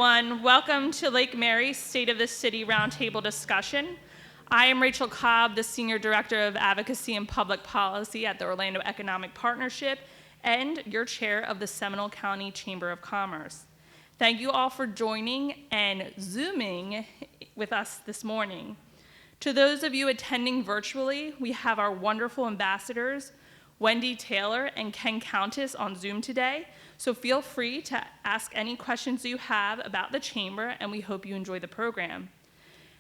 everyone. Welcome to Lake Mary's State of the City Roundtable discussion. I am Rachel Cobb, the Senior Director of Advocacy and Public Policy at the Orlando Economic Partnership and your Chair of the Seminole County Chamber of Commerce. Thank you all for joining and Zooming with us this morning. To those of you attending virtually, we have our wonderful ambassadors, Wendy Taylor and Ken Countess on Zoom today, so feel free to ask any questions you have about the Chamber, and we hope you enjoy the program.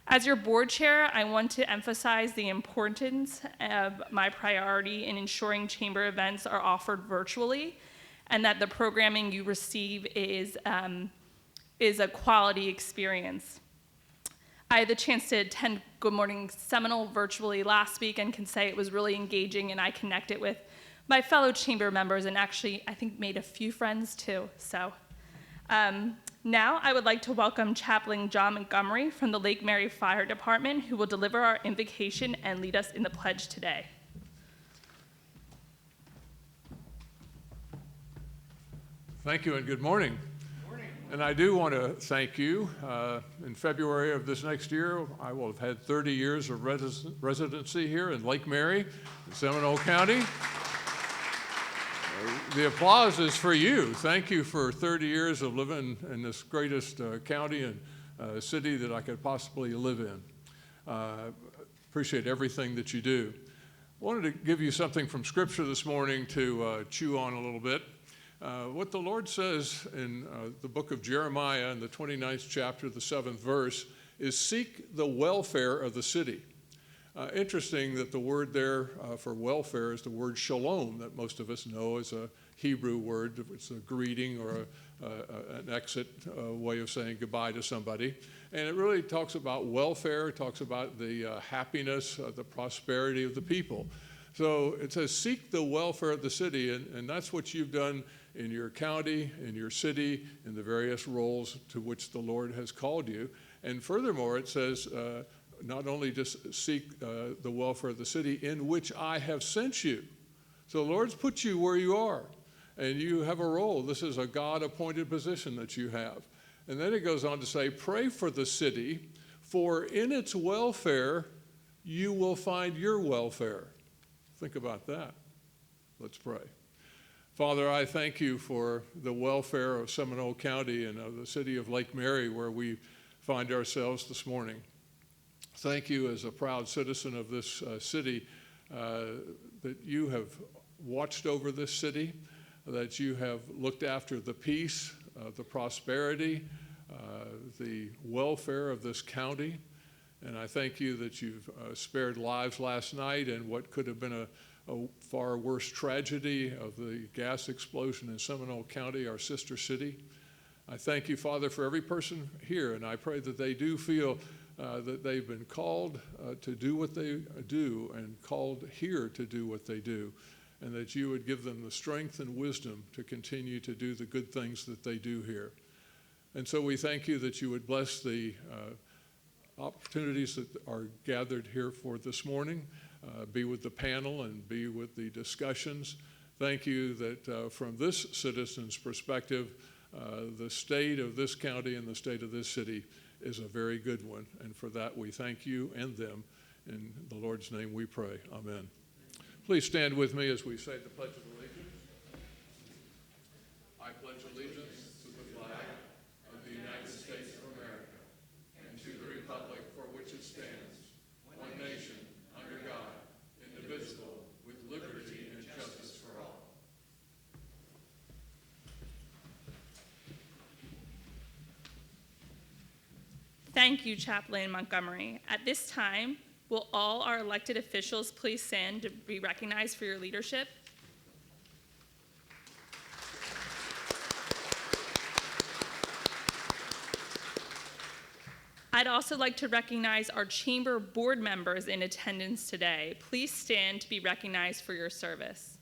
As your board chair, I want to emphasize the importance of my priority in ensuring Chamber events are offered virtually, and that the programming you receive is a quality experience. I had the chance to attend Good Morning Seminole virtually last week and can say it was really engaging, and I connected with my fellow chamber members and actually, I think, made a few friends too. So now I would like to welcome Chaplain John Montgomery from the Lake Mary Fire Department, who will deliver our invocation and lead us in the pledge today. Thank you and good morning. And I do want to thank you. In February of this next year, I will have had 30 years of residency here in Lake Mary, in Seminole County. The applause is for you. Thank you for 30 years of living in this greatest county and city that I could possibly live in. Appreciate everything that you do. I wanted to give you something from Scripture this morning to chew on a little bit. What the Lord says in the book of Jeremiah in the 29th chapter, the 7th verse, is seek the welfare of the city. Interesting that the word there for welfare is the word shalom that most of us know as a Hebrew word. It's a greeting or an exit way of saying goodbye to somebody. And it really talks about welfare. It talks about the happiness, the prosperity of the people. So it says seek the welfare of the city, and that's what you've done in your county, in your city, in the various roles to which the Lord has called you. And furthermore, it says not only just seek the welfare of the city in which I have sent you. So the Lord's put you where you are, and you have a role. This is a God-appointed position that you have. And then it goes on to say, pray for the city, for in its welfare you will find your welfare. Think about that. Let's pray. Father, I thank you for the welfare of Seminole County and of the city of Lake Mary where we find ourselves this morning. Thank you as a proud citizen of this city that you have watched over this city, that you have looked after the peace, the prosperity, the welfare of this county. And I thank you that you've spared lives last night and what could have been a far worse tragedy of the gas explosion in Seminole County, our sister city. I thank you, Father, for every person here, and I pray that they do feel that they've been called to do what they do and called here to do what they do, and that you would give them the strength and wisdom to continue to do the good things that they do here. And so we thank you that you would bless the opportunities that are gathered here for this morning, be with the panel and be with the discussions. Thank you that from this citizen's perspective, the state of this county and the state of this city is a very good one. And for that, we thank you and them. In the Lord's name we pray. Amen. Please stand with me as we say the Pledge of Allegiance. I pledge allegiance to the flag of the United States of America and to the republic for which it stands, one nation, under God, indivisible, with liberty and justice for all. Thank you, Chaplain Montgomery. At this time, will all our elected officials please stand to be recognized for your leadership? I'd also like to recognize our chamber board members in attendance today. Please stand to be recognized for your service.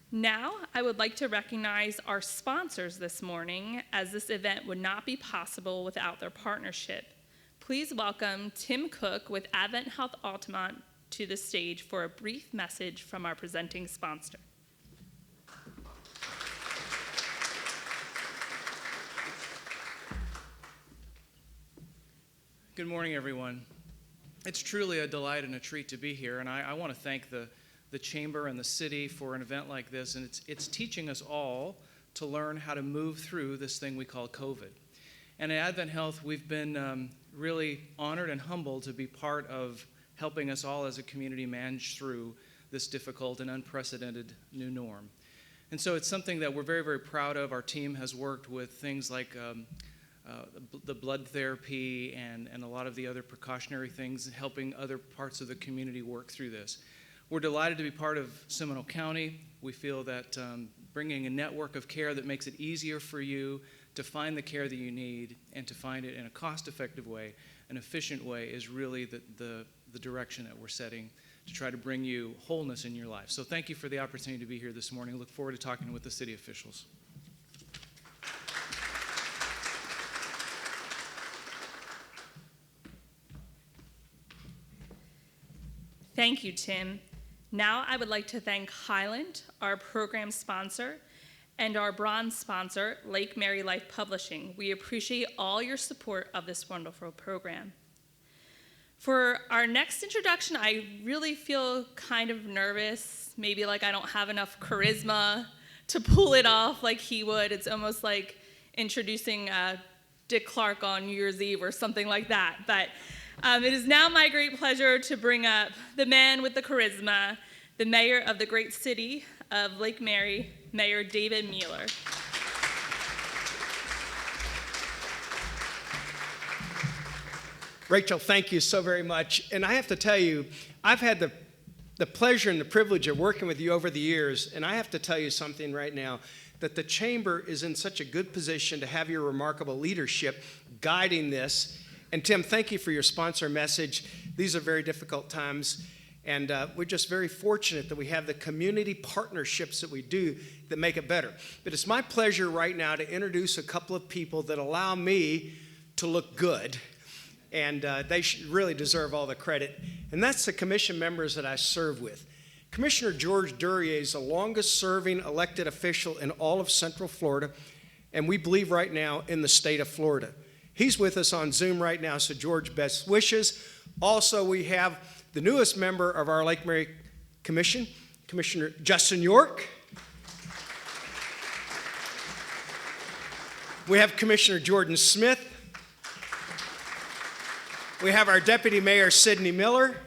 Now, I would like to recognize our sponsors this morning, as this event would not be possible without their partnership. Please welcome Tim Cook with AdventHealth Altamonte to the stage for a brief message from our presenting sponsor. Good morning, everyone. It's truly a delight and a treat to be here, and I want to thank the Chamber and the city for an event like this, and it's teaching us all to learn how to move through this thing we call COVID. And at AdventHealth, we've been really honored and humbled to be part of helping us all as a community manage through this difficult and unprecedented new norm. And so it's something that we're very, very proud of. Our team has worked with things like the blood therapy and a lot of the other precautionary things, helping other parts of the community work through this. We're delighted to be part of Seminole County. We feel that bringing a network of care that makes it easier for you to find the care that you need and to find it in a cost-effective way, an efficient way, is really the direction that we're setting to try to bring you wholeness in your life. So thank you for the opportunity to be here this morning. Look forward to talking with the city officials. Thank you, Tim. Now I would like to thank Highland, our program sponsor, and our bronze sponsor, Lake Mary Life Publishing. We appreciate all your support of this wonderful program. For our next introduction, I really feel kind of nervous, maybe like I don't have enough charisma to pull it off like he would. It's almost like introducing Dick Clark on New Year's Eve or something like that. But it is now my great pleasure to bring up the man with the charisma, the mayor of the great city of Lake Mary, Mayor David Mueller. Rachel, thank you so very much. And I have to tell you, I've had the pleasure and the privilege of working with you over the years, and I have to tell you something right now, that the Chamber is in such a good position to have your remarkable leadership guiding this. And Tim, thank you for your sponsor message. These are very difficult times, and we're just very fortunate that we have the community partnerships that we do that make it better. But it's my pleasure right now to introduce a couple of people that allow me to look good, and they really deserve all the credit. And that's the commission members that I serve with. Commissioner George Duryea is the longest-serving elected official in all of Central Florida, and we believe right now in the state of Florida. He's with us on Zoom right now, so George, best wishes. Also, we have the newest member of our Lake Mary Commission, Commissioner Justin York. We have Commissioner Jordan Smith. We have our Deputy Mayor, Sidney Miller.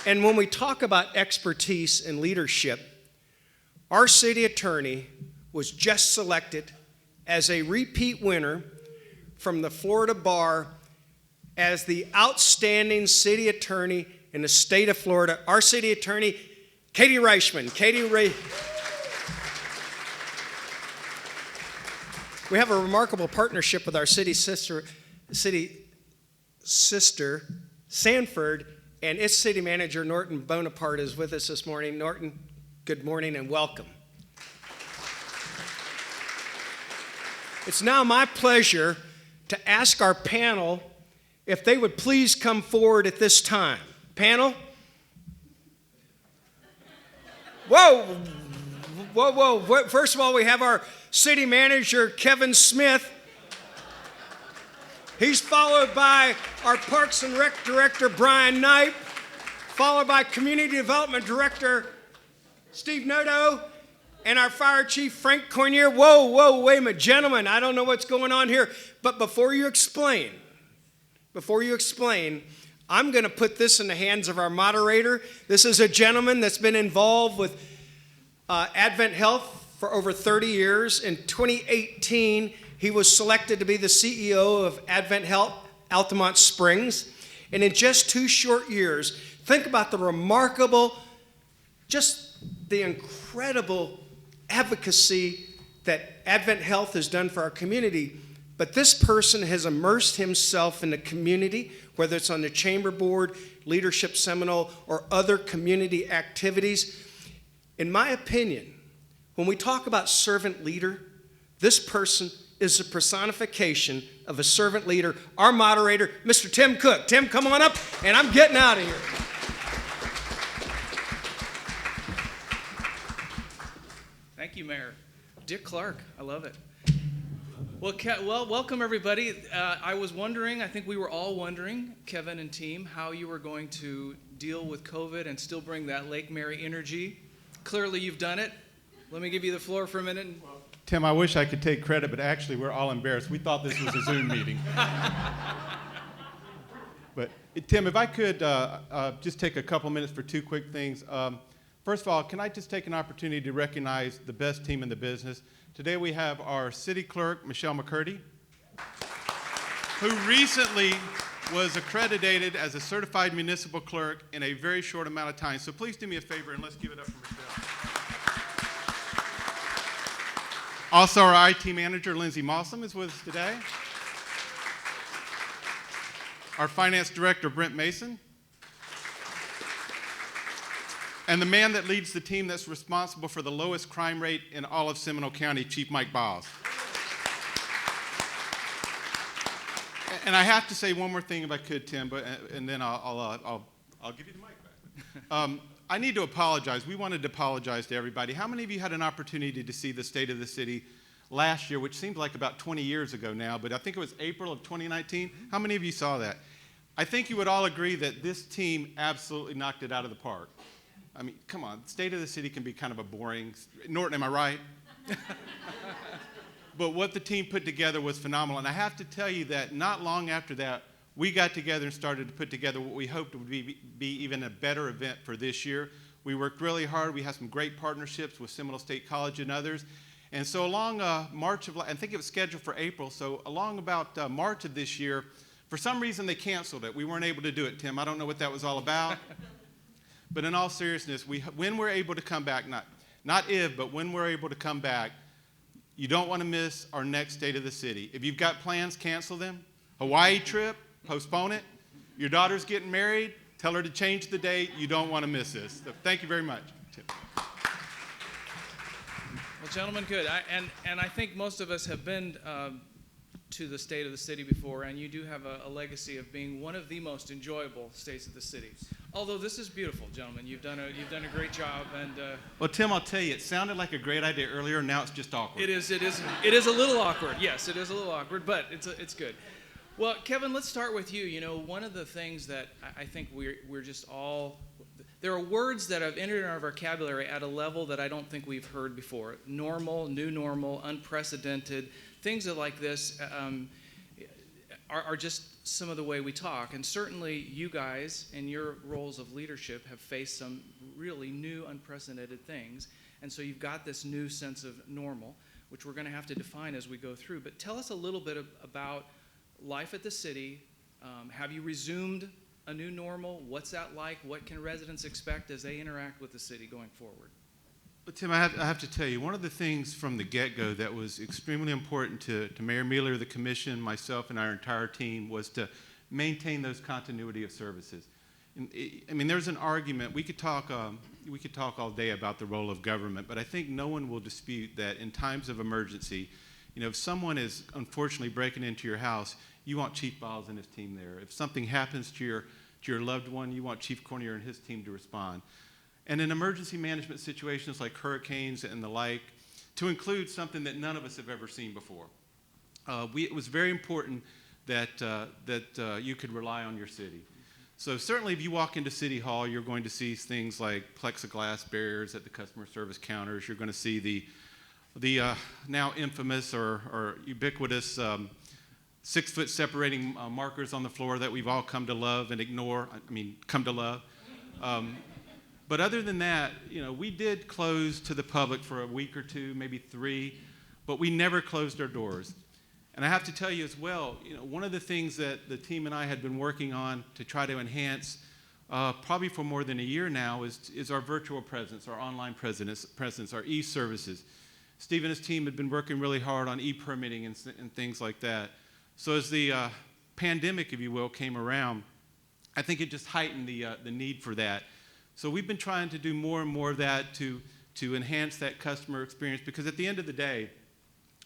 And when we talk about expertise and leadership, our city attorney was just selected as a repeat winner from the Florida Bar as the outstanding city attorney in the state of Florida. Our city attorney, Katie Reichman. We have a remarkable partnership with our city sister, Sanford, and its city manager, Norton Bonaparte, is with us this morning. Norton, good morning and welcome. It's now my pleasure to ask our panel if they would please come forward at this time. Panel? Whoa. First of all, we have our city manager, Kevin Smith. He's followed by our Parks and Rec Director, Bryan Nipe, followed by Community Development Director, Steve Noto, and our Fire Chief, Frank Cornier. Whoa, wait a minute, gentlemen, I don't know what's going on here, but before you explain, I'm going to put this in the hands of our moderator. This is a gentleman that's been involved with AdventHealth for over 30 years. In 2018, he was selected to be the CEO of AdventHealth, Altamonte Springs. And in just 2 short years, think about the remarkable, just the incredible advocacy that AdventHealth has done for our community. But this person has immersed himself in the community, whether it's on the Chamber Board, Leadership Seminole, or other community activities. In my opinion, when we talk about servant leader, this person is the personification of a servant leader. Our moderator, Mr. Tim Cook. Tim, come on up, and I'm getting out of here. Thank you, Mayor. Dick Clark, I love it. Well, welcome everybody. I was wondering, I think we were all wondering, Kevin and team, how you were going to deal with COVID and still bring that Lake Mary energy. Clearly you've done it. Let me give you the floor for a minute. Tim, I wish I could take credit, but actually we're all embarrassed. We thought this was a Zoom meeting. But Tim, if I could just take a couple minutes for two quick things. First of all, can I just take an opportunity to recognize the best team in the business? Today we have our city clerk, Michelle McCurdy, who recently was accredited as a certified municipal clerk in a very short amount of time. So please do me a favor and let's give it up for Michelle. Also, our IT manager, Lindsay Mossam, is with us today. Our finance director, Brent Mason. And the man that leads the team that's responsible for the lowest crime rate in all of Seminole County, Chief Mike Biles. And I have to say one more thing if I could, Tim, and then I'll give you the mic back. I need to apologize. We wanted to apologize to everybody. How many of you had an opportunity to see the State of the City last year, which seemed like about 20 years ago now, but I think it was April of 2019? How many of you saw that? I think you would all agree that this team absolutely knocked it out of the park. I mean, come on, State of the City can be kind of a boring, Norton, am I right? But what the team put together was phenomenal. And I have to tell you that not long after that, we got together and started to put together what we hoped would be even a better event for this year. We worked really hard. We had some great partnerships with Seminole State College and others. And so along March of, I think it was scheduled for April, so along about March of this year, for some reason they canceled it. We weren't able to do it, Tim. I don't know what that was all about. But in all seriousness, when we're able to come back, not if, but when we're able to come back, you don't want to miss our next State of the City. If you've got plans, cancel them. Hawaii trip, postpone it. Your daughter's getting married, tell her to change the date. You don't want to miss this. So thank you very much. Well, gentlemen, good. And I think most of us have been to the State of the City before, and you do have a legacy of being one of the most enjoyable states of the city. Although this is beautiful, gentlemen. You've done a great job. And well, Tim, I'll tell you, it sounded like a great idea earlier. Now it's just awkward. It is a little awkward. Yes, it is a little awkward, but it's good. Well, Kevin, let's start with you. You know, one of the things that I think we're just all, there are words that have entered our vocabulary at a level that I don't think we've heard before. Normal, new normal, unprecedented, things like this are just some of the way we talk. And certainly you guys in your roles of leadership have faced some really new, unprecedented things. And so you've got this new sense of normal, which we're going to have to define as we go through. But tell us a little bit about life at the city. Have you resumed a new normal? What's that like? What can residents expect as they interact with the city going forward? But Tim, I have to tell you, one of the things from the get-go that was extremely important to Mayor Mueller, the commission, myself, and our entire team was to maintain those continuity of services. And, I mean, there's an argument. We could talk all day about the role of government, but I think no one will dispute that in times of emergency, you know, if someone is unfortunately breaking into your house, you want Chief Biles and his team there. If something happens to your loved one, you want Chief Cornier and his team to respond. And in emergency management situations like hurricanes and the like, to include something that none of us have ever seen before. It was very important that you could rely on your city. So certainly if you walk into City Hall, you're going to see things like plexiglass barriers at the customer service counters. You're going to see the now infamous or ubiquitous 6 foot separating markers on the floor that we've all come to love and ignore, come to love. But other than that, you know, we did close to the public for a week or two, maybe 3, but we never closed our doors. And I have to tell you as well, you know, one of the things that the team and I had been working on to try to enhance probably for more than a year now is our virtual presence, our online presence, our e-services. Steve and his team had been working really hard on e-permitting and things like that. So as the pandemic, if you will, came around, I think it just heightened the need for that. So we've been trying to do more and more of that to enhance that customer experience, because at the end of the day,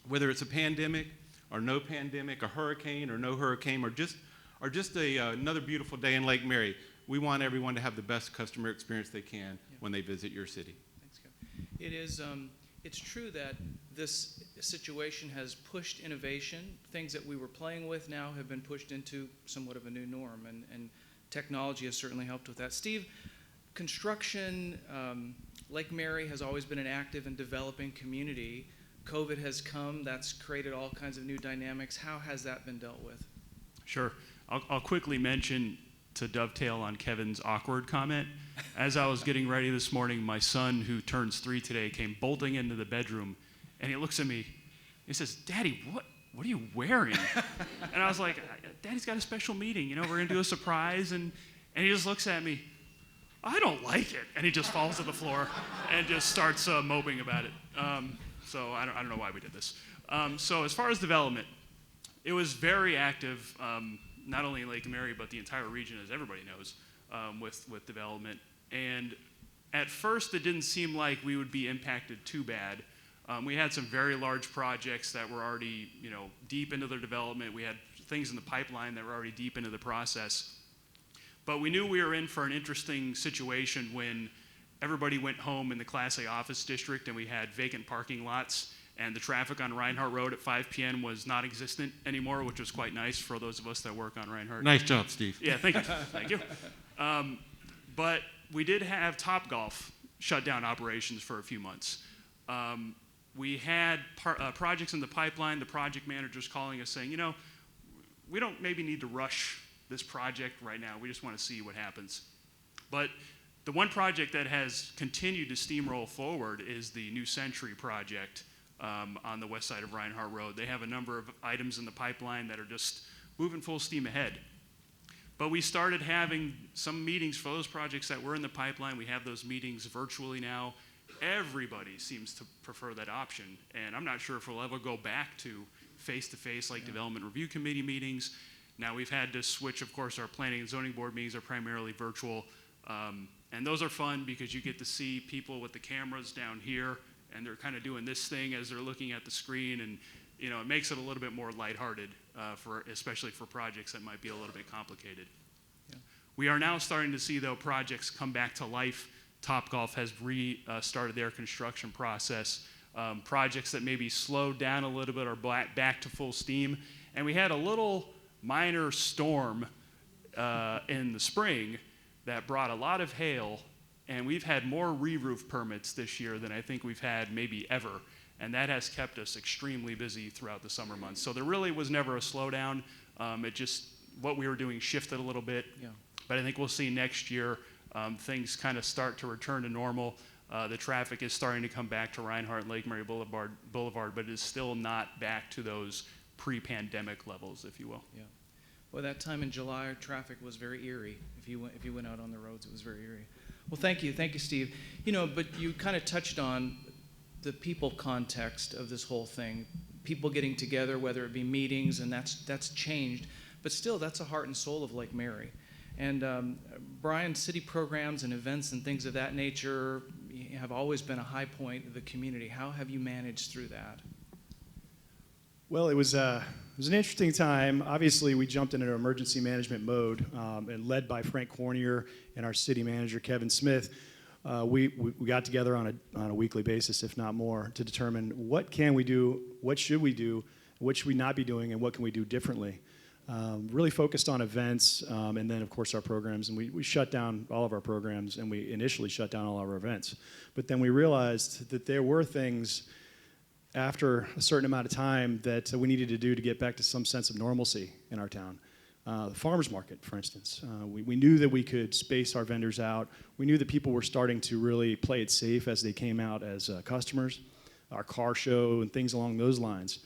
whether it's a pandemic or no pandemic, a hurricane or no hurricane, or just another beautiful day in Lake Mary, we want everyone to have the best customer experience they can when they visit your city. Thanks, Kevin. It is, It's true that this situation has pushed innovation. Things that we were playing with now have been pushed into somewhat of a new norm, and technology has certainly helped with that. Steve, construction, Lake Mary has always been an active and developing community. COVID has come, that's created all kinds of new dynamics. How has that been dealt with? Sure. I'll quickly mention, to dovetail on Kevin's awkward comment, as I was getting ready this morning, my son, who turns 3 today, came bolting into the bedroom, and he looks at me, he says, "Daddy, what are you wearing?" And I was like, "Daddy's got a special meeting, we're gonna do a surprise," and he just looks at me, "I don't like it," and he just falls to the floor and just starts moping about it. So I don't know why we did this. So as far as development, it was very active, not only in Lake Mary, but the entire region, as everybody knows, with development. And at first, it didn't seem like we would be impacted too bad. We had some very large projects that were already, deep into their development. We had things in the pipeline that were already deep into the process. But we knew we were in for an interesting situation when everybody went home in the Class A office district and we had vacant parking lots, and the traffic on Reinhardt Road at 5 p.m. was not existent anymore, which was quite nice for those of us that work on Reinhardt. Nice job, Steve. Yeah, thank you. Thank you. But we did have Topgolf shut down operations for a few months. We had projects in the pipeline. The project manager's calling us saying, we don't maybe need to rush this project right now. We just want to see what happens. But the one project that has continued to steamroll forward is the New Century project on the west side of Reinhardt Road. They have a number of items in the pipeline that are just moving full steam ahead. But we started having some meetings for those projects that were in the pipeline. We have those meetings virtually now. Everybody seems to prefer that option. And I'm not sure if we'll ever go back to face-to-face like development review committee meetings. Now we've had to switch, of course, our planning and zoning board meetings are primarily virtual. And those are fun because you get to see people with the cameras down here, and they're kind of doing this thing as they're looking at the screen, and it makes it a little bit more lighthearted, especially for projects that might be a little bit complicated. Yeah. We are now starting to see, though, projects come back to life. Topgolf has restarted their construction process. Projects that maybe slowed down a little bit are back to full steam. And we had a little minor storm in the spring that brought a lot of hail, and we've had more re-roof permits this year than I think we've had maybe ever, and that has kept us extremely busy throughout the summer months. So there really was never a slowdown. What we were doing shifted a little bit, but I think we'll see next year things kind of start to return to normal. The traffic is starting to come back to Reinhardt and Lake Mary Boulevard, but it is still not back to those pre-pandemic levels, if you will. Yeah. Well, that time in July, traffic was very eerie. If you went out on the roads, it was very eerie. Well, thank you, Steve. But you kind of touched on the people context of this whole thing. People getting together, whether it be meetings, and that's changed. But still, that's the heart and soul of Lake Mary. And Bryan, city programs and events and things of that nature have always been a high point of the community. How have you managed through that? Well, it was an interesting time. Obviously, we jumped into emergency management mode, and led by Frank Cornier and our city manager, Kevin Smith. We got together on a weekly basis, if not more, to determine what can we do, what should we do, what should we not be doing, and what can we do differently. Really focused on events, and then, of course, our programs. And we shut down all of our programs, and we initially shut down all of our events. But then we realized that there were things after a certain amount of time that we needed to do to get back to some sense of normalcy in our town. The farmers market, for instance. We knew that we could space our vendors out. We knew that people were starting to really play it safe as they came out as customers. Our car show and things along those lines.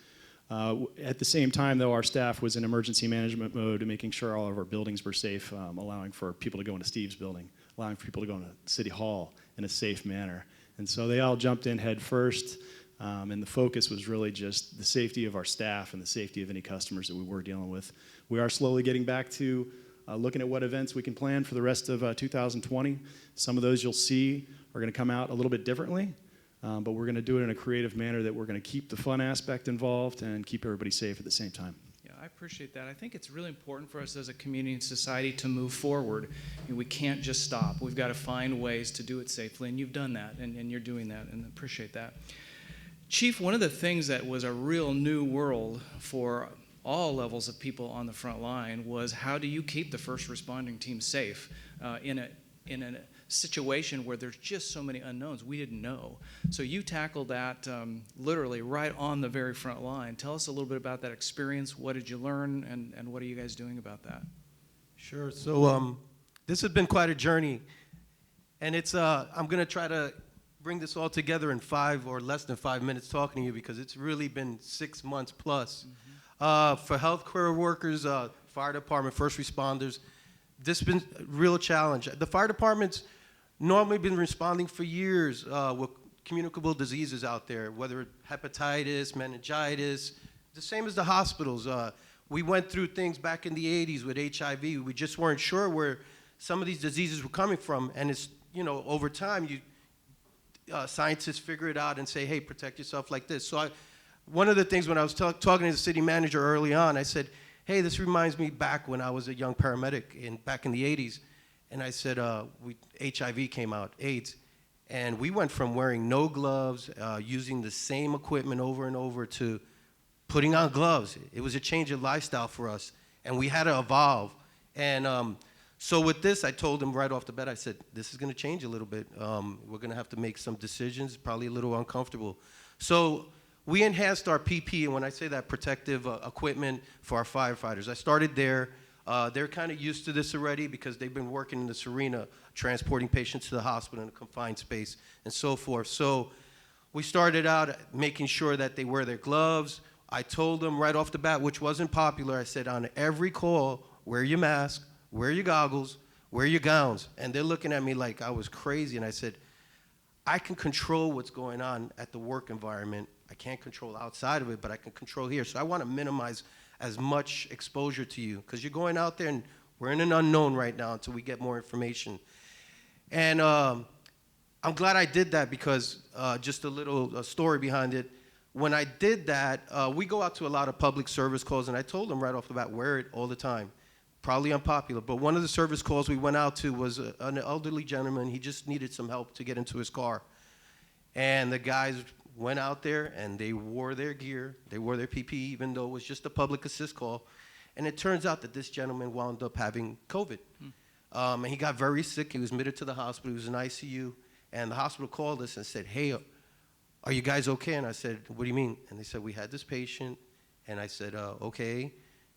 At the same time, though, our staff was in emergency management mode and making sure all of our buildings were safe, allowing for people to go into Steve's building, allowing for people to go into City Hall in a safe manner. And so they all jumped in head first. And the focus was really just the safety of our staff and the safety of any customers that we were dealing with. We are slowly getting back to looking at what events we can plan for the rest of 2020. Some of those you'll see are going to come out a little bit differently, but we're going to do it in a creative manner that we're going to keep the fun aspect involved and keep everybody safe at the same time. Yeah, I appreciate that. I think it's really important for us as a community and society to move forward. We can't just stop. We've got to find ways to do it safely, and you've done that, and you're doing that, and I appreciate that. Chief, one of the things that was a real new world for all levels of people on the front line was, how do you keep the first responding team safe in a situation where there's just so many unknowns we didn't know? So you tackled that literally right on the very front line. Tell us a little bit about that experience. What did you learn, and what are you guys doing about that? Sure. So this has been quite a journey, and it's I'm going to try to bring this all together in 5 or less than 5 minutes talking to you, because it's really been 6 months plus. For healthcare workers, fire department, first responders, this has been a real challenge. The fire department's normally been responding for years with communicable diseases out there, whether hepatitis, meningitis, the same as the hospitals. We went through things back in the 80s with HIV. We just weren't sure where some of these diseases were coming from. And it's, over time, scientists figure it out and say, hey, protect yourself like this. So one of the things when I was talking to the city manager early on, I said, hey, this reminds me back when I was a young paramedic back in the 80s. And I said, HIV came out, AIDS. And we went from wearing no gloves, using the same equipment over and over, to putting on gloves. It was a change of lifestyle for us, and we had to evolve. And so with this, I told him right off the bat, I said, this is going to change a little bit. We're going to have to make some decisions, probably a little uncomfortable. So we enhanced our PPE, and when I say that, protective equipment for our firefighters. I started there. They're kind of used to this already because they've been working in this arena, transporting patients to the hospital in a confined space and so forth. So we started out making sure that they wear their gloves. I told them right off the bat, which wasn't popular, I said, on every call, wear your mask, wear your goggles, wear your gowns. And they're looking at me like I was crazy. And I said, I can control what's going on at the work environment. I can't control outside of it, but I can control here. So I want to minimize as much exposure to you, because you're going out there and we're in an unknown right now until we get more information. And I'm glad I did that, because just a little story behind it. When I did that, we go out to a lot of public service calls, and I told them right off the bat, wear it all the time. Probably unpopular, but one of the service calls we went out to was an elderly gentleman. He just needed some help to get into his car. And the guys went out there, and they wore their gear. They wore their PPE, even though it was just a public assist call. And it turns out that this gentleman wound up having COVID. And he got very sick. He was admitted to the hospital. He was in ICU. And the hospital called us and said, hey, are you guys okay? And I said, what do you mean? And they said, we had this patient. And I said, okay.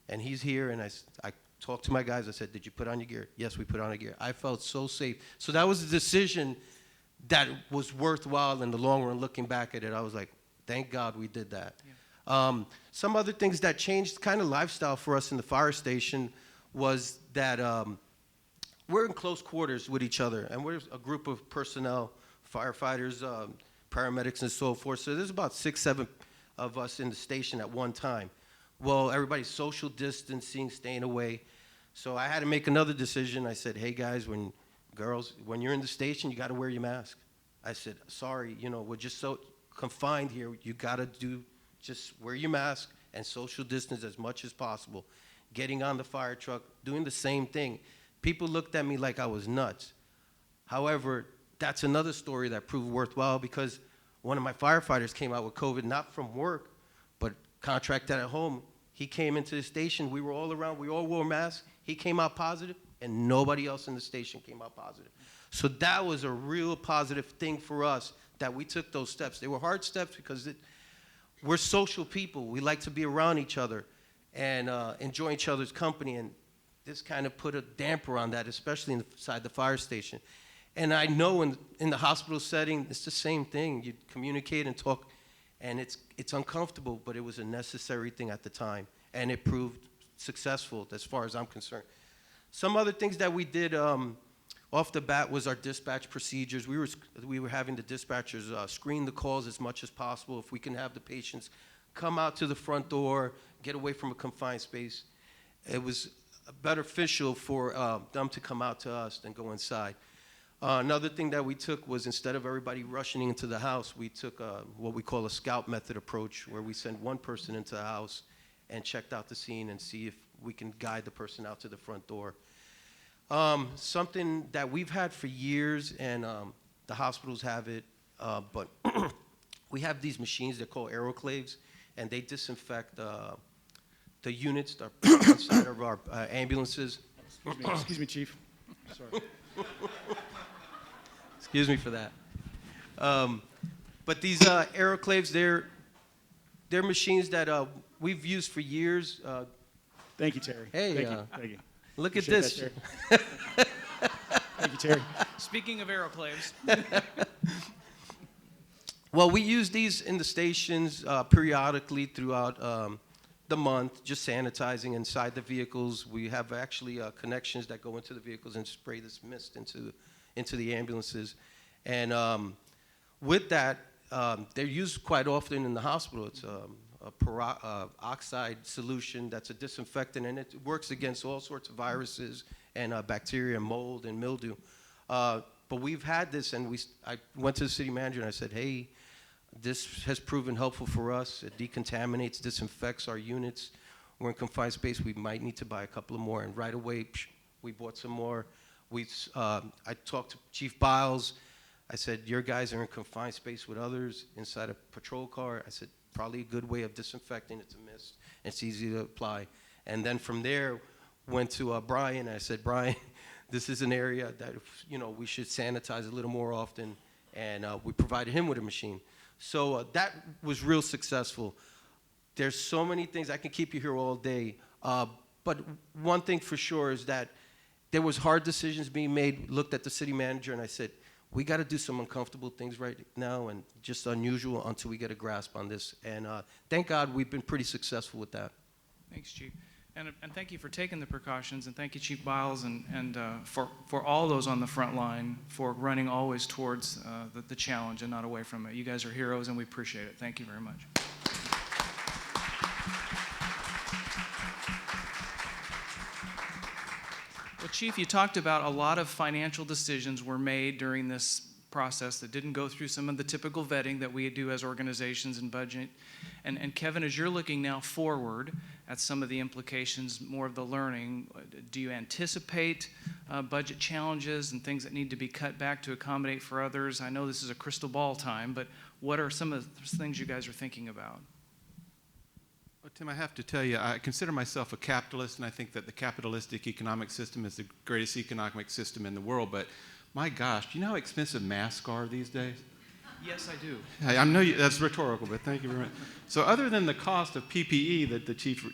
And he's here. And I talked to my guys. I said, did you put on your gear? Yes, we put on our gear. I felt so safe. So that was a decision that was worthwhile in the long run. Looking back at it, I was like, thank God we did that. Yeah. Some other things that changed kind of lifestyle for us in the fire station was that we're in close quarters with each other. And we're a group of personnel, firefighters, paramedics, and so forth. So there's about 6, 7 of us in the station at one time. Well, everybody's social distancing, staying away. So I had to make another decision. I said, hey, guys, when you're in the station, you got to wear your mask. I said, sorry, we're just so confined here. You got to just wear your mask and social distance as much as possible. Getting on the fire truck, doing the same thing. People looked at me like I was nuts. However, that's another story that proved worthwhile, because one of my firefighters came out with COVID, not from work, but contracted at home. He came into the station. We were all around. We all wore masks. He came out positive, and nobody else in the station came out positive. So that was a real positive thing for us, that we took those steps. They were hard steps because we're social people. We like to be around each other and enjoy each other's company, and this kind of put a damper on that, especially inside the fire station. And I know in the hospital setting, it's the same thing. You communicate and talk, and it's uncomfortable, but it was a necessary thing at the time, and it proved successful as far as I'm concerned. Some other things that we did off the bat was our dispatch procedures. We were having the dispatchers screen the calls as much as possible. If we can have the patients come out to the front door, get away from a confined space, it was beneficial for them to come out to us than go inside. Another thing that we took was, instead of everybody rushing into the house, we took what we call a scout method approach, where we send one person into the house and checked out the scene and see if we can guide the person out to the front door. Something that we've had for years, and the hospitals have it, but we have these machines, they're called aeroclaves, and they disinfect the units that are inside of our ambulances. Excuse me, Chief. Sorry. Excuse me for that. But these aeroclaves, they're machines that we've used for years. Thank you, Terry. Hey, Thank you. look at Appreciate this. that, Terry. Thank you, Terry. Speaking of aeroclaves, Well, we use these in the stations periodically throughout the month, just sanitizing inside the vehicles. We have actually connections that go into the vehicles and spray this mist into the ambulances. And with that, they're used quite often in the hospital. It's a peroxide solution that's a disinfectant, and it works against all sorts of viruses and bacteria, mold, and mildew. But we've had this, and I went to the city manager and I said, hey, this has proven helpful for us. It decontaminates, disinfects our units. We're in confined space. We might need to buy a couple of more. And right away, we bought some more. I talked to Chief Biles. I said, your guys are in confined space with others inside a patrol car. I said, probably a good way of disinfecting. It's a mist. It's easy to apply. And then from there, went to Bryan. And I said, Bryan, this is an area that we should sanitize a little more often. And we provided him with a machine. So that was real successful. There's so many things. I can keep you here all day. But one thing for sure is that there was hard decisions being made. Looked at the city manager, and I said, we got to do some uncomfortable things right now and just unusual until we get a grasp on this. And thank God we've been pretty successful with that. thanks, Chief. And thank you for taking the precautions, and thank you, Chief Biles, and for all those on the front line for running always towards the challenge and not away from it. You guys are heroes, and we appreciate it. Thank you very much. Well, Chief, you talked about a lot of financial decisions were made during this process that didn't go through some of the typical vetting that we do as organizations and budget. And Kevin, as you're looking now forward at some of the implications, more of the learning, do you anticipate budget challenges and things that need to be cut back to accommodate for others? I know this is a crystal ball time, but what are some of the things you guys are thinking about? Well, Tim, I have to tell you, I consider myself a capitalist, and I think that the capitalistic economic system is the greatest economic system in the world. But my gosh, do you know how expensive masks are these days? Yes, I do. I know that's rhetorical, but thank you very much. So other than the cost of PPE that the chief,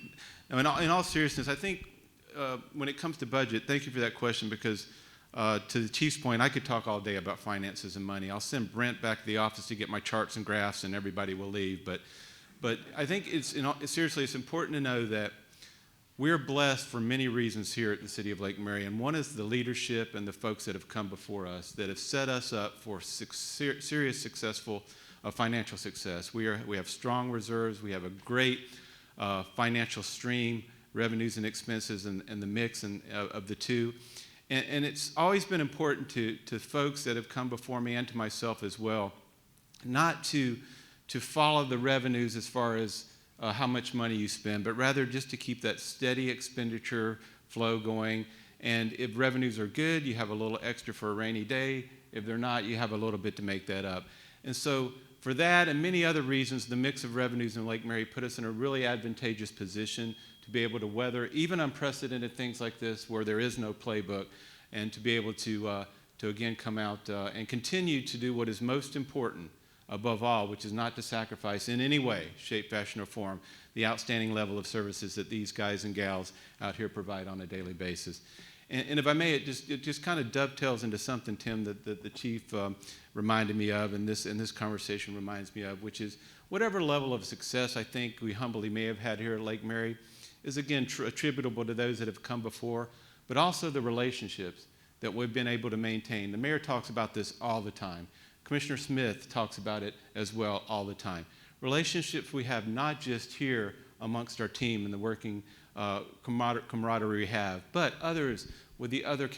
in all seriousness, I think when it comes to budget, thank you for that question, because to the chief's point, I could talk all day about finances and money. I'll send Brent back to the office to get my charts and graphs, and everybody will leave. But I think seriously, it's important to know that we're blessed for many reasons here at the City of Lake Mary, and one is the leadership and the folks that have come before us that have set us up for serious, successful financial success. We have strong reserves. We have a great financial stream, revenues and expenses, and the mix of the two. And it's always been important to folks that have come before me and to myself as well, not to follow the revenues as far as how much money you spend, but rather just to keep that steady expenditure flow going. And if revenues are good, you have a little extra for a rainy day. If they're not, you have a little bit to make that up. And so for that and many other reasons, the mix of revenues in Lake Mary put us in a really advantageous position to be able to weather even unprecedented things like this where there is no playbook, and to be able to again come out and continue to do what is most important above all, which is not to sacrifice in any way, shape, fashion, or form the outstanding level of services that these guys and gals out here provide on a daily basis. And if I may, it just kind of dovetails into something, Tim, that the chief reminded me of, and this conversation reminds me of, which is whatever level of success I think we humbly may have had here at Lake Mary is, again, attributable to those that have come before, but also the relationships that we've been able to maintain. The mayor talks about this all the time. Commissioner Smith talks about it as well all the time. Relationships we have not just here amongst our team and the working camaraderie we have, but others with the other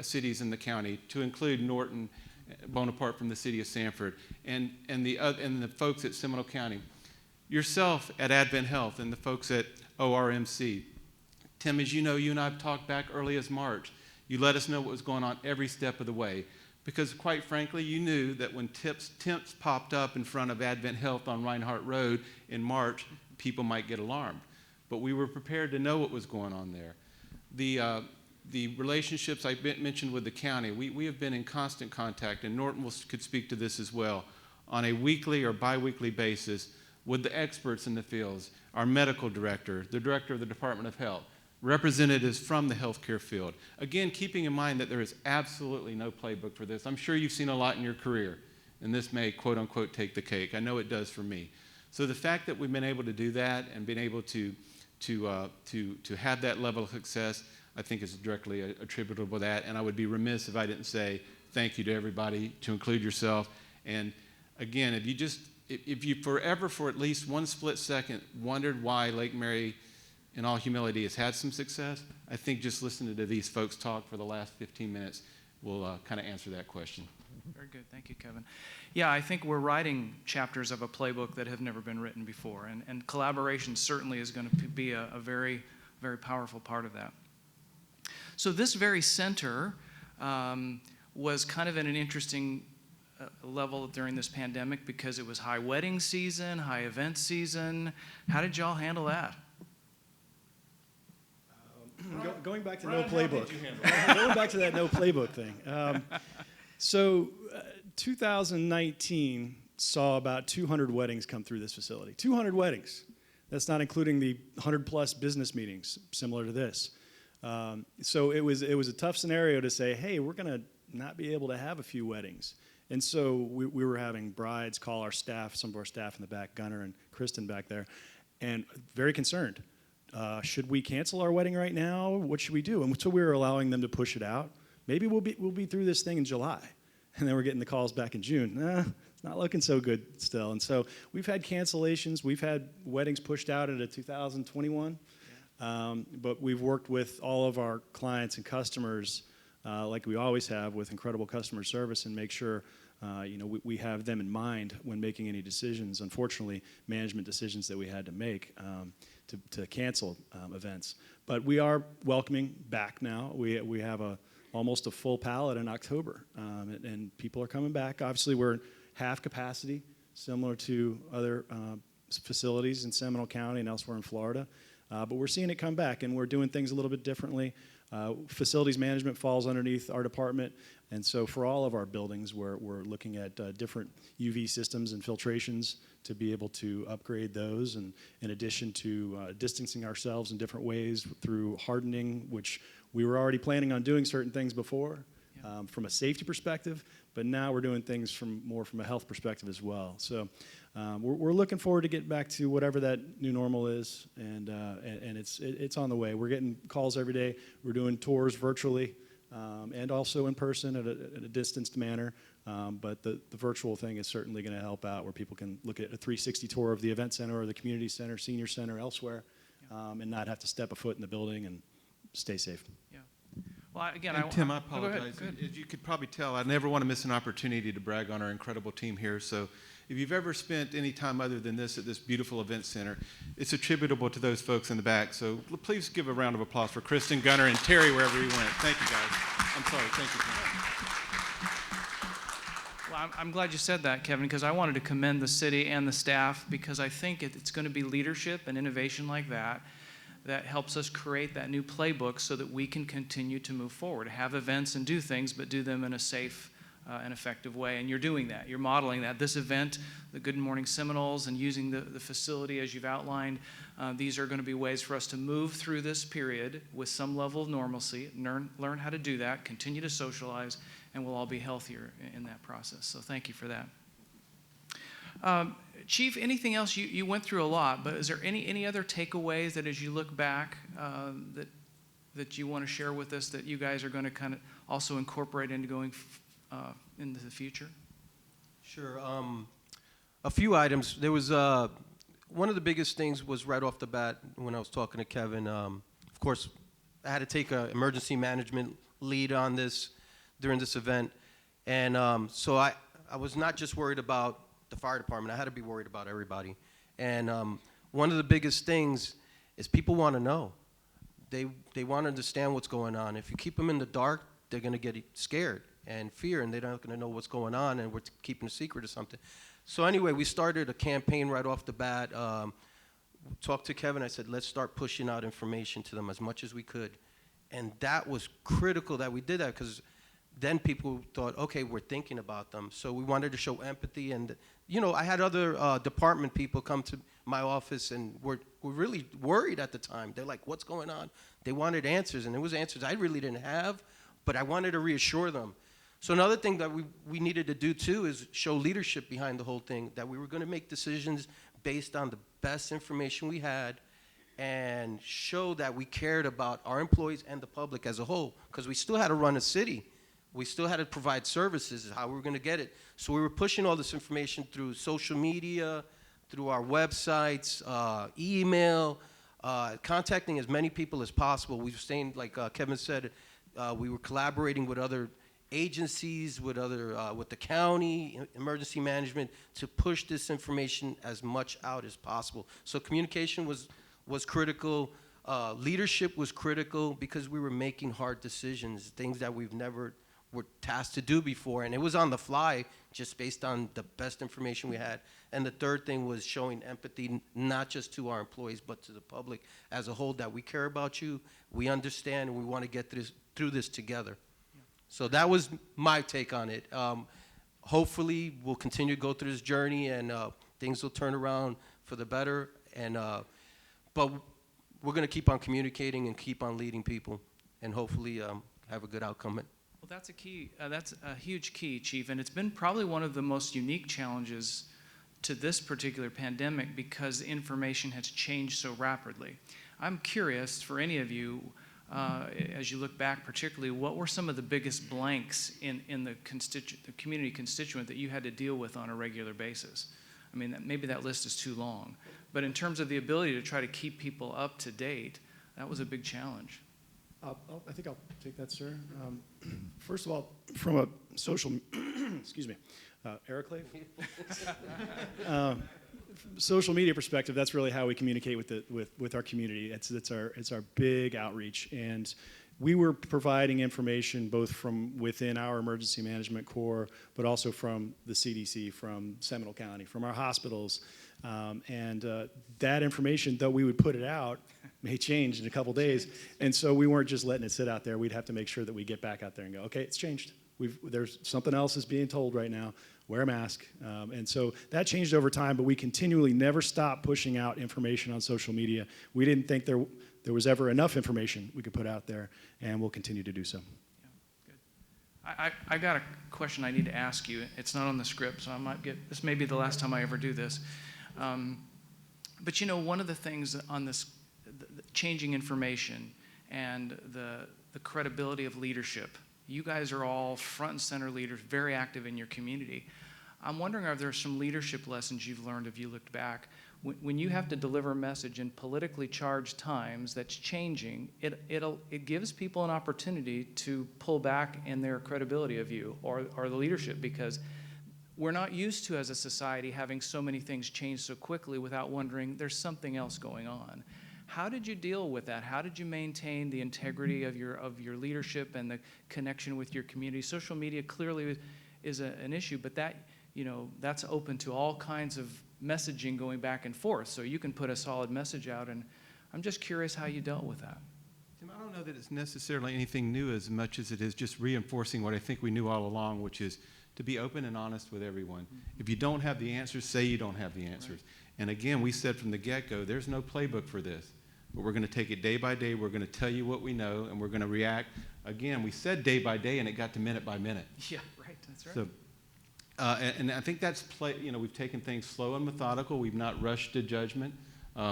cities in the county, to include Norton, Bonaparte from the city of Sanford, and the folks at Seminole County. Yourself at AdventHealth and the folks at ORMC. Tim, as you know, you and I have talked back early as March. You let us know what was going on every step of the way. Because quite frankly, you knew that when temps popped up in front of AdventHealth on Reinhardt Road in March, people might get alarmed. But we were prepared to know what was going on there. The relationships I mentioned with the county, we have been in constant contact, and Norton could speak to this as well, on a weekly or biweekly basis with the experts in the fields, our medical director, the director of the Department of Health, representatives from the healthcare field. Again, keeping in mind that there is absolutely no playbook for this. I'm sure you've seen a lot in your career, and this may, quote unquote, take the cake. I know it does for me. So the fact that we've been able to do that and been able to have that level of success, I think is directly attributable to that. And I would be remiss if I didn't say thank you to everybody, to include yourself. And again, if you forever, for at least one split second, wondered why Lake Mary, in all humility, has had some success, I think just listening to these folks talk for the last 15 minutes will kind of answer that question. Very good. Thank you, Kevin. Yeah, I think we're writing chapters of a playbook that have never been written before, and collaboration certainly is going to be a very, very powerful part of that. So this very center was kind of at an interesting level during this pandemic because it was high wedding season, high event season. How did y'all handle that? Going back to no playbook. Going back to that no playbook thing. So 2019 saw about 200 weddings come through this facility. 200 weddings. That's not including the 100-plus business meetings similar to this. So it was a tough scenario to say, hey, we're going to not be able to have a few weddings. And so we were having brides call our staff, some of our staff in the back, Gunnar and Kristen back there, and very concerned. Should we cancel our wedding right now? What should we do? And so we were allowing them to push it out. Maybe we'll be through this thing in July. And then we're getting the calls back in June. It's not looking so good still. And so we've had cancellations. We've had weddings pushed out into 2021. But we've worked with all of our clients and customers like we always have with incredible customer service and make sure we have them in mind when making any decisions. Unfortunately, management decisions that we had to make to cancel events. But we are welcoming back now. We have almost a full pallet in October, and people are coming back. Obviously, we're half capacity, similar to other facilities in Seminole County and elsewhere in Florida. But we're seeing it come back, and we're doing things a little bit differently. Facilities management falls underneath our department, and so for all of our buildings, we're looking at different UV systems and filtrations to be able to upgrade those, and in addition to distancing ourselves in different ways through hardening, which we were already planning on doing certain things before from a safety perspective, but now we're doing things more from a health perspective as well. So we're looking forward to getting back to whatever that new normal is, and it's on the way. We're getting calls every day. We're doing tours virtually and also in person in a distanced manner. But the virtual thing is certainly going to help out, where people can look at a 360 tour of the event center or the community center, senior center, elsewhere, and not have to step a foot in the building and stay safe. Yeah. Well, again, Tim, I go ahead. apologize. As you could probably tell, I never want to miss an opportunity to brag on our incredible team here. So if you've ever spent any time other than this at this beautiful event center, it's attributable to those folks in the back. So please give a round of applause for Kristen, Gunnar, and Terry wherever he went. Thank you, guys. I'm sorry. Thank you, Tim. Well, I'm glad you said that, Kevin, because I wanted to commend the city and the staff, because I think it's going to be leadership and innovation like that helps us create that new playbook so that we can continue to move forward, have events and do things, but do them in a safe and effective way. And you're doing that. You're modeling that. This event, the Good Morning Seminoles, and using the facility as you've outlined, these are going to be ways for us to move through this period with some level of normalcy, learn how to do that, continue to socialize, and we'll all be healthier in that process. So thank you for that. Chief, anything else? You went through a lot, but is there any other takeaways that as you look back that you want to share with us that you guys are going to kind of also incorporate into going into the future? Sure. A few items. There was one of the biggest things was right off the bat when I was talking to Kevin. Of course, I had to take an emergency management lead on this during this event, and so I was not just worried about the fire department. I had to be worried about everybody. And one of the biggest things is people want to know. They want to understand what's going on. If you keep them in the dark, they're going to get scared. and fear, and they're not going to know what's going on, and we're keeping a secret or something. So anyway, we started a campaign right off the bat. Talked to Kevin. I said, let's start pushing out information to them as much as we could. And that was critical that we did that, because then people thought, okay, we're thinking about them. So we wanted to show empathy. And, you know, I had other department people come to my office and were really worried at the time. They're like, what's going on? They wanted answers, and it was answers I really didn't have, but I wanted to reassure them. So another thing that we needed to do, too, is show leadership behind the whole thing, that we were going to make decisions based on the best information we had and show that we cared about our employees and the public as a whole, because we still had to run a city. We still had to provide services, how we were going to get it. So we were pushing all this information through social media, through our websites, email, contacting as many people as possible. We were staying, like Kevin said, we were collaborating with other agencies, with the county, emergency management, to push this information as much out as possible. So communication was critical. Leadership was critical, because we were making hard decisions, things that we've never were tasked to do before, and it was on the fly, just based on the best information we had. And the third thing was showing empathy, not just to our employees, but to the public as a whole, that we care about you, we understand, and we want to get through this together. So that was my take on it. Hopefully, we'll continue to go through this journey, and things will turn around for the better. But we're going to keep on communicating and keep on leading people, and hopefully have a good outcome. Well, that's a key. That's a huge key, Chief, and it's been probably one of the most unique challenges to this particular pandemic, because information has changed so rapidly. I'm curious, for any of you, as you look back particularly, what were some of the biggest blanks in the community constituent that you had to deal with on a regular basis? I mean, maybe that list is too long, but in terms of the ability to try to keep people up to date, that was a big challenge. I think I'll take that, sir. First of all, from a social, excuse me, Ericlave? Social media perspective, that's really how we communicate with our community. It's our big outreach, and we were providing information both from within our emergency management corps, but also from the CDC, from Seminole County, from our hospitals, and that information, though we would put it out, may change in a couple days, and so we weren't just letting it sit out there. We'd have to make sure that we get back out there and go, okay, it's changed. There's something else is being told right now. Wear a mask. And so that changed over time, but we continually never stopped pushing out information on social media. We didn't think there was ever enough information we could put out there, and we'll continue to do so. Yeah, good. I got a question I need to ask you. It's not on the script, so this may be the last time I ever do this. But you know, one of the things on this the changing information and the credibility of leadership, you guys are all front and center leaders, very active in your community. I'm wondering, are there some leadership lessons you've learned, if you looked back, when you have to deliver a message in politically charged times that's changing, it gives people an opportunity to pull back in their credibility of you or the leadership, because we're not used to, as a society, having so many things change so quickly without wondering there's something else going on. How did you deal with that? How did you maintain the integrity of your leadership and the connection with your community? Social media clearly is an issue, but that's open to all kinds of messaging going back and forth. So you can put a solid message out, and I'm just curious how you dealt with that. Tim, I don't know that it's necessarily anything new as much as it is just reinforcing what I think we knew all along, which is to be open and honest with everyone. Mm-hmm. If you don't have the answers, say you don't have the answers. Right. And again, we said from the get-go, there's no playbook for this. But we're going to take it day by day. We're going to tell you what we know, and we're going to react. Again, we said day by day, and it got to minute by minute. Yeah, right. That's right. So, and I think that's we've taken things slow and methodical. We've not rushed to judgment.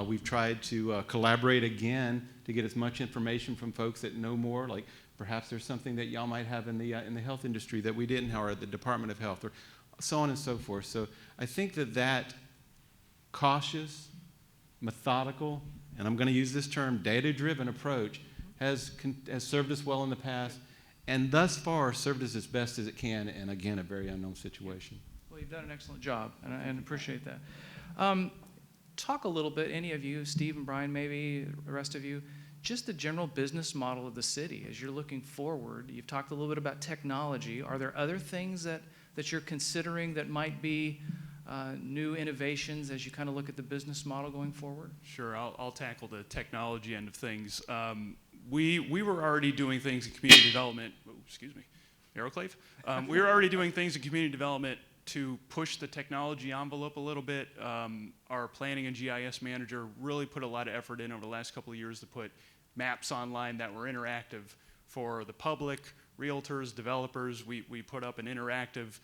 We've tried to collaborate again to get as much information from folks that know more. Like perhaps there's something that y'all might have in the health industry that we didn't, or at the Department of Health, or so on and so forth. So I think that cautious, methodical, and I'm going to use this term, data-driven approach has served us well in the past, and thus far served us as best as it can in, again, a very unknown situation. Well, you've done an excellent job, and I appreciate that. Talk a little bit, any of you, Steve and Bryan maybe, the rest of you, just the general business model of the city as you're looking forward. You've talked a little bit about technology. Are there other things that you're considering that might be new innovations as you kind of look at the business model going forward? Sure, I'll tackle the technology end of things. We were already doing things in community development. Oh, excuse me, Aeroclave. We were already doing things in community development to push the technology envelope a little bit. Our planning and GIS manager really put a lot of effort in over the last couple of years to put maps online that were interactive for the public, realtors, developers. We put up an interactive,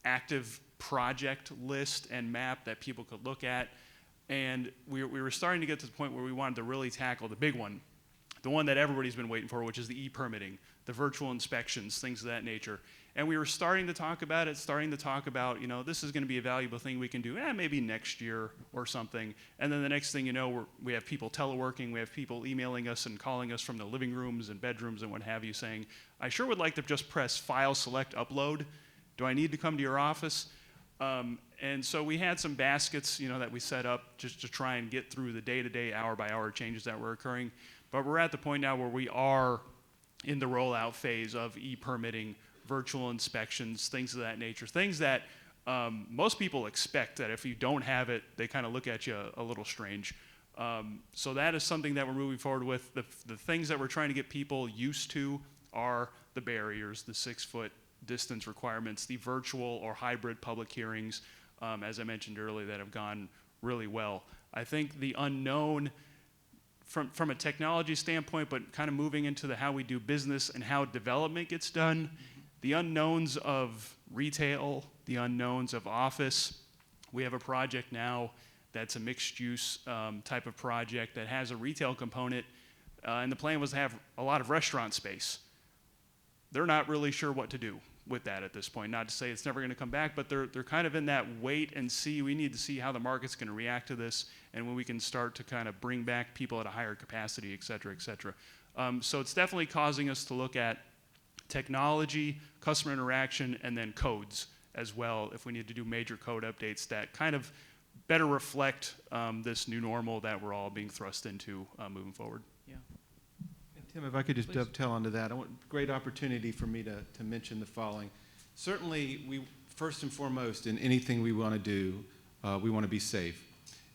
active project list and map that people could look at. And we were starting to get to the point where we wanted to really tackle the big one, the one that everybody's been waiting for, which is the e-permitting, the virtual inspections, things of that nature. And we were starting to talk about it, you know, this is going to be a valuable thing we can do, maybe next year or something. And then the next thing you know, we have people teleworking, we have people emailing us and calling us from the living rooms and bedrooms and what have you, saying, I sure would like to just press File, Select, Upload. Do I need to come to your office? And so we had some baskets, you know, that we set up just to try and get through the day-to-day, hour-by-hour changes that were occurring. But we're at the point now where we are in the rollout phase of e-permitting, virtual inspections, things of that nature, things that most people expect that if you don't have it, they kind of look at you a little strange. So that is something that we're moving forward with. The things that we're trying to get people used to are the barriers, the 6-foot distance requirements, the virtual or hybrid public hearings, as I mentioned earlier, that have gone really well. I think the unknown from a technology standpoint, but kind of moving into the how we do business and how development gets done, the unknowns of retail, the unknowns of office. We have a project now that's a mixed use type of project that has a retail component, and the plan was to have a lot of restaurant space. They're not really sure what to do with that at this point. Not to say it's never going to come back, but they're kind of in that wait and see. We need to see how the market's going to react to this, and when we can start to kind of bring back people at a higher capacity, et cetera, et cetera. So it's definitely causing us to look at technology, customer interaction, and then codes as well, if we need to do major code updates that kind of better reflect this new normal that we're all being thrust into moving forward. Yeah. Tim, if I could just Please. dovetail onto that, great opportunity for me to mention the following. Certainly, we first and foremost, in anything we want to do, we want to be safe.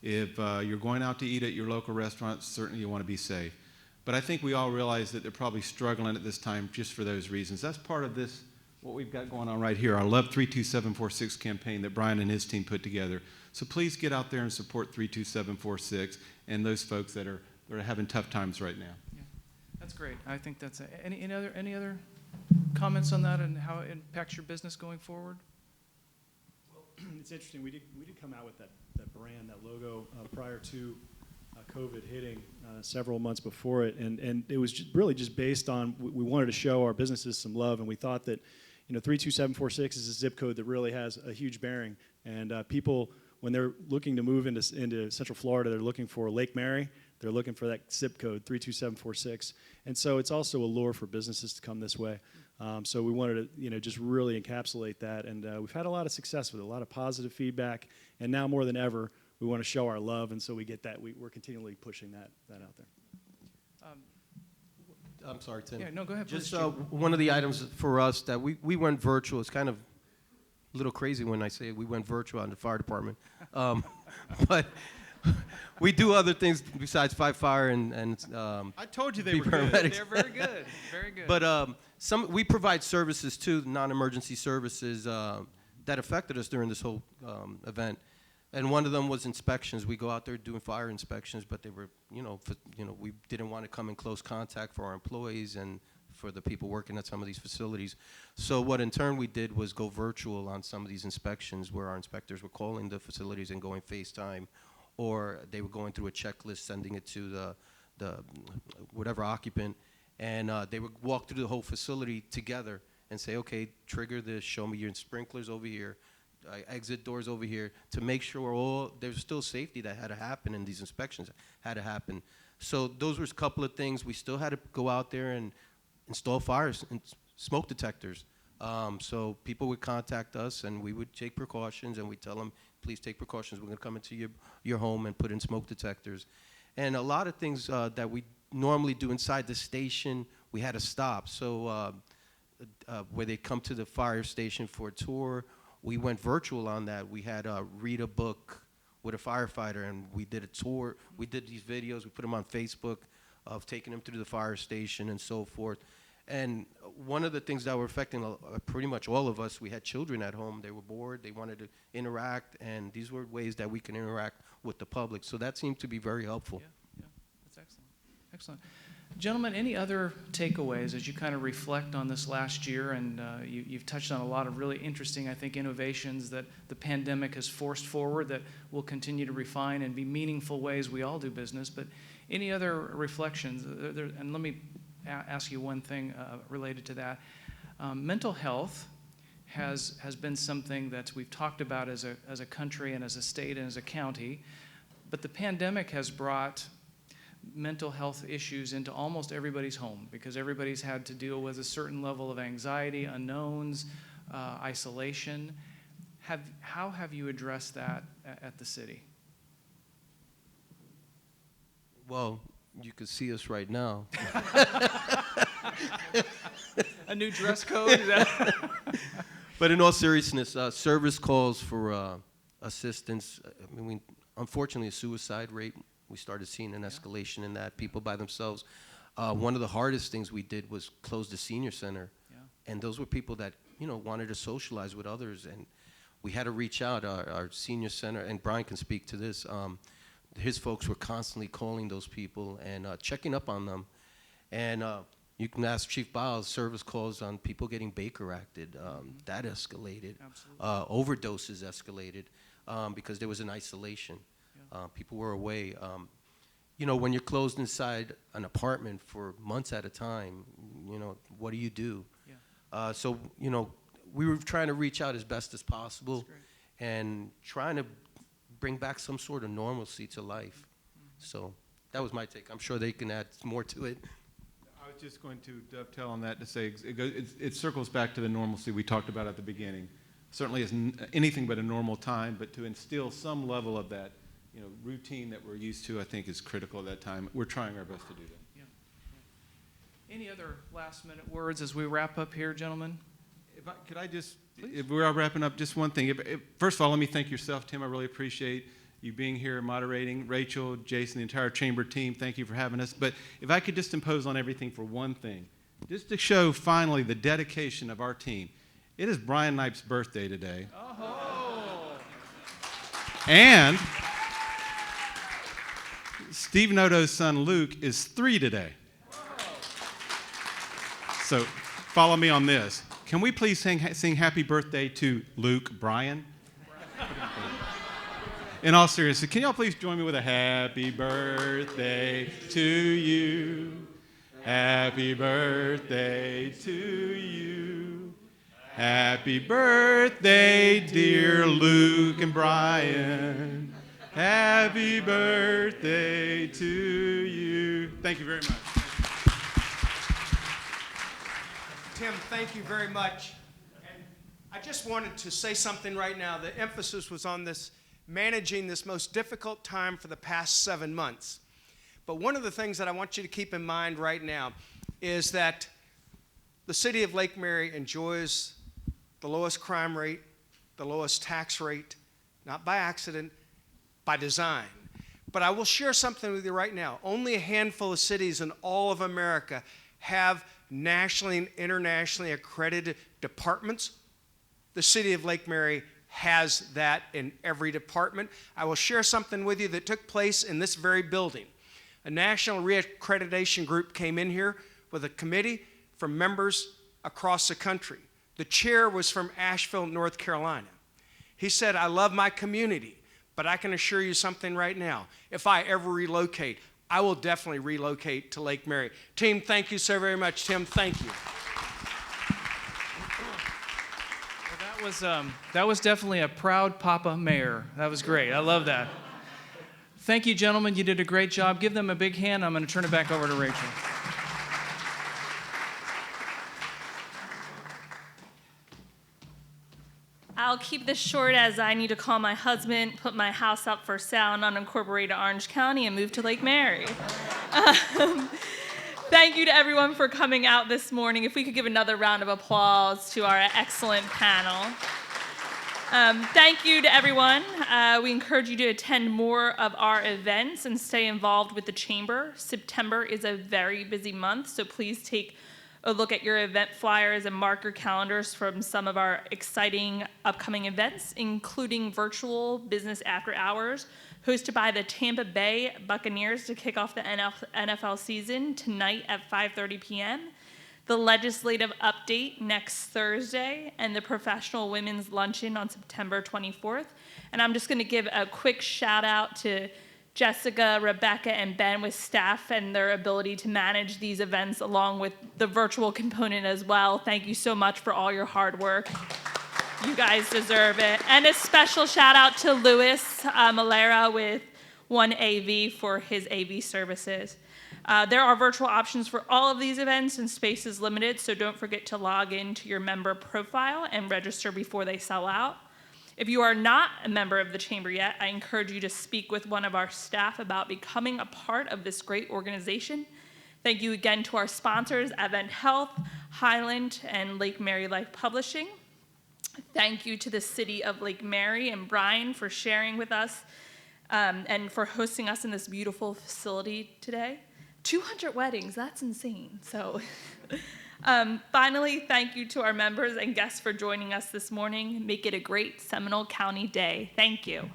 If you're going out to eat at your local restaurant, certainly you want to be safe. But I think we all realize that they're probably struggling at this time just for those reasons. That's part of this, what we've got going on right here, our Love 32746 campaign that Bryan and his team put together. So please get out there and support 32746 and those folks that are having tough times right now. Yeah. That's great. I think that's any other comments on that and how it impacts your business going forward? Well, it's interesting. We did come out with that brand, that logo prior to COVID hitting several months before it, and it was really just based on we wanted to show our businesses some love, and we thought that 32746 is a zip code that really has a huge bearing, and people, when they're looking to move into Central Florida, they're looking for Lake Mary, they're looking for that zip code 32746, and so it's also a lure for businesses to come this way. So we wanted to just really encapsulate that, and we've had a lot of success with it, a lot of positive feedback, and now more than ever, we want to show our love, and so we get that. We're continually pushing that out there. I'm sorry, Tim. Yeah, no, go ahead. Just please, one of the items for us that we went virtual. It's kind of a little crazy when I say we went virtual on the fire department. But we do other things besides fight fire and I told you they be were good. paramedics. They're very good. Very good. But we provide services too, non-emergency services that affected us during this whole event. And one of them was inspections. We go out there doing fire inspections, but they were, we didn't want to come in close contact for our employees and for the people working at some of these facilities. So what in turn we did was go virtual on some of these inspections where our inspectors were calling the facilities and going FaceTime, or they were going through a checklist, sending it to the whatever occupant, and they would walk through the whole facility together and say, okay, trigger this, show me your sprinklers over here, exit doors over here, to make sure there's still safety that had to happen and these inspections had to happen. So those were a couple of things. We still had to go out there and install fires and smoke detectors. So people would contact us and we would take precautions and we'd tell them, please take precautions. We're going to come into your home and put in smoke detectors. And a lot of things that we normally do inside the station, we had to stop. So where they come to the fire station for a tour, we went virtual on that. We had read a book with a firefighter, and we did a tour. We did these videos. We put them on Facebook of taking them through the fire station and so forth. And one of the things that were affecting pretty much all of us, we had children at home. They were bored. They wanted to interact, and these were ways that we can interact with the public. So that seemed to be very helpful. Yeah, that's excellent. Excellent. Gentlemen, any other takeaways as you kind of reflect on this last year? And you've touched on a lot of really interesting, I think, innovations that the pandemic has forced forward that will continue to refine and be meaningful ways we all do business. But any other reflections? And let me ask you one thing related to that. Mental health has been something that we've talked about as a country and as a state and as a county, but the pandemic has brought mental health issues into almost everybody's home because everybody's had to deal with a certain level of anxiety, unknowns, isolation. How have you addressed that at the city? Well, you can see us right now. A new dress code? But in all seriousness, service calls for assistance. I mean, unfortunately, a suicide rate, we started seeing an escalation in that, people by themselves. One of the hardest things we did was close the senior center. And those were people that, wanted to socialize with others. And we had to reach out. Our senior center, and Bryan can speak to this, his folks were constantly calling those people and checking up on them. And you can ask Chief Biles, service calls on people getting Baker acted. That escalated. Overdoses escalated because there was an isolation. People were away. When you're closed inside an apartment for months at a time, what do you do? So, we were trying to reach out as best as possible and trying to bring back some sort of normalcy to life. So that was my take. I'm sure they can add more to it. I was just going to dovetail on that to say it circles back to the normalcy we talked about at the beginning. Certainly isn't anything but a normal time, but to instill some level of that routine that we're used to, I think, is critical at that time. We're trying our best to do that. Any other last-minute words as we wrap up here, gentlemen? Could I just, if we're all wrapping up, just one thing. First of all, let me thank yourself, Tim. I really appreciate you being here, moderating. Rachel, Jason, the entire chamber team, thank you for having us. But if I could just impose on everything for one thing, just to show finally the dedication of our team. It is Bryan Nipe's birthday today. Oh. And Steve Noto's son, Luke, is 3 today. So follow me on this. Can we please sing happy birthday to Luke Bryan? In all seriousness, can y'all please join me with a happy birthday to you? Happy birthday to you. Happy birthday, dear Luke and Bryan. Happy birthday to you. Thank you very much. Tim, thank you very much. And I just wanted to say something right now. The emphasis was on this managing this most difficult time for the past 7 months. But one of the things that I want you to keep in mind right now is that the city of Lake Mary enjoys the lowest crime rate, the lowest tax rate, not by accident, by design. But I will share something with you right now. Only a handful of cities in all of America have nationally and internationally accredited departments. The city of Lake Mary has that in every department. I will share something with you that took place in this very building. A national reaccreditation group came in here with a committee from members across the country. The chair was from Asheville, North Carolina. He said, I love my community, but I can assure you something right now. If I ever relocate, I will definitely relocate to Lake Mary. Team, thank you so very much. Tim, thank you. Well, that was definitely a proud Papa Mayor. That was great. I love that. Thank you, gentlemen. You did a great job. Give them a big hand. I'm going to turn it back over to Rachel. I'll keep this short as I need to call my husband, put my house up for sale in unincorporated Orange County, and move to Lake Mary. Thank you to everyone for coming out this morning. If we could give another round of applause to our excellent panel. Thank you to everyone. We encourage you to attend more of our events and stay involved with the Chamber. September is a very busy month, so please take a look at your event flyers and mark your calendars from some of our exciting upcoming events, including virtual business after hours, hosted by the Tampa Bay Buccaneers to kick off the NFL season tonight at 5:30 p.m., the legislative update next Thursday, and the professional women's luncheon on September 24th. And I'm just going to give a quick shout out to Jessica, Rebecca, and Ben with staff and their ability to manage these events along with the virtual component as well. Thank you so much for all your hard work. You guys deserve it. And a special shout out to Louis Malera with 1AV for his AV services. There are virtual options for all of these events and space is limited, so don't forget to log into your member profile and register before they sell out. If you are not a member of the Chamber yet, I encourage you to speak with one of our staff about becoming a part of this great organization. Thank you again to our sponsors, AdventHealth, Highland, and Lake Mary Life Publishing. Thank you to the City of Lake Mary and Bryan for sharing with us and for hosting us in this beautiful facility today. 200 weddings, that's insane. So finally, thank you to our members and guests for joining us this morning. Make it a great Seminole County day. Thank you.